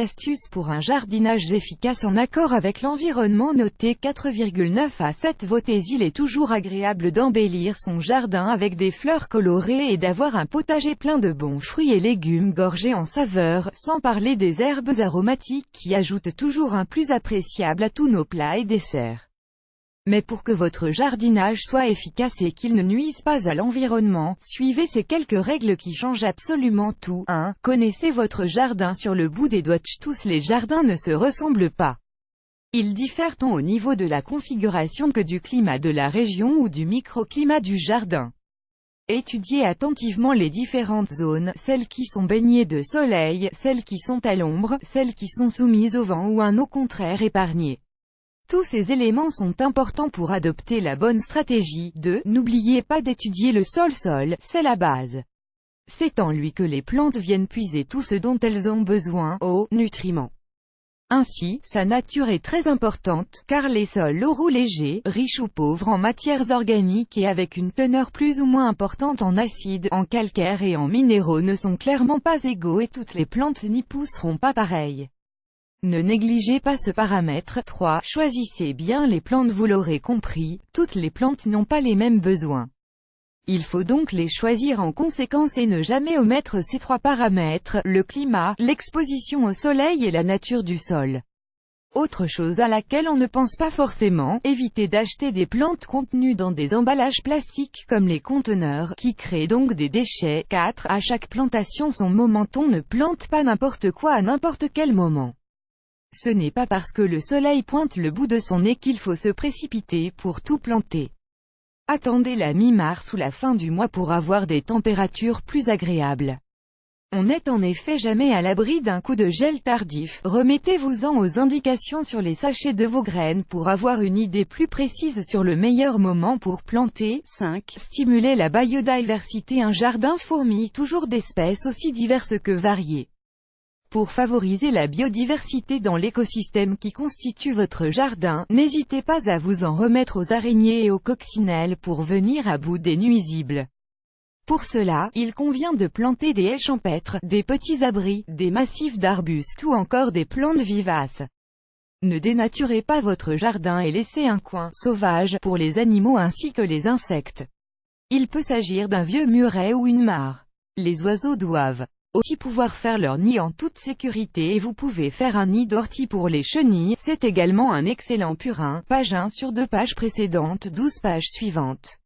astuces pour un jardinage efficace en accord avec l'environnement. Notez 4,9 à 7. Votez. Il est toujours agréable d'embellir son jardin avec des fleurs colorées et d'avoir un potager plein de bons fruits et légumes gorgés en saveurs, sans parler des herbes aromatiques qui ajoutent toujours un plus appréciable à tous nos plats et desserts. Mais pour que votre jardinage soit efficace et qu'il ne nuise pas à l'environnement, suivez ces quelques règles qui changent absolument tout. 1. Connaissez votre jardin sur le bout des doigts. Tous les jardins ne se ressemblent pas. Ils diffèrent tant au niveau de la configuration que du climat de la région ou du microclimat du jardin. Étudiez attentivement les différentes zones, celles qui sont baignées de soleil, celles qui sont à l'ombre, celles qui sont soumises au vent ou au contraire épargnées. Tous ces éléments sont importants pour adopter la bonne stratégie. 2. N'oubliez pas d'étudier le sol. C'est la base. C'est en lui que les plantes viennent puiser tout ce dont elles ont besoin, eau, nutriments. Ainsi, sa nature est très importante, car les sols lourds ou légers, riches ou pauvres en matières organiques et avec une teneur plus ou moins importante en acides, en calcaire et en minéraux ne sont clairement pas égaux et toutes les plantes n'y pousseront pas pareilles. Ne négligez pas ce paramètre. 3. Choisissez bien les plantes. Vous l'aurez compris, toutes les plantes n'ont pas les mêmes besoins. Il faut donc les choisir en conséquence et ne jamais omettre ces 3 paramètres, le climat, l'exposition au soleil et la nature du sol. Autre chose à laquelle on ne pense pas forcément, évitez d'acheter des plantes contenues dans des emballages plastiques comme les conteneurs, qui créent donc des déchets. 4. À chaque plantation son moment. On ne plante pas n'importe quoi à n'importe quel moment. Ce n'est pas parce que le soleil pointe le bout de son nez qu'il faut se précipiter pour tout planter. Attendez la mi-mars ou la fin du mois pour avoir des températures plus agréables. On n'est en effet jamais à l'abri d'un coup de gel tardif. Remettez-vous-en aux indications sur les sachets de vos graines pour avoir une idée plus précise sur le meilleur moment pour planter. 5. Stimuler la biodiversité. Un jardin fourmille toujours d'espèces aussi diverses que variées. Pour favoriser la biodiversité dans l'écosystème qui constitue votre jardin, n'hésitez pas à vous en remettre aux araignées et aux coccinelles pour venir à bout des nuisibles. Pour cela, il convient de planter des haies champêtres, des petits abris, des massifs d'arbustes ou encore des plantes vivaces. Ne dénaturez pas votre jardin et laissez un coin sauvage pour les animaux ainsi que les insectes. Il peut s'agir d'un vieux muret ou une mare. Les oiseaux doivent aussi pouvoir faire leur nid en toute sécurité et vous pouvez faire un nid d'ortie pour les chenilles, c'est également un excellent purin. Page 1 sur 2 pages précédentes, 12 pages suivantes.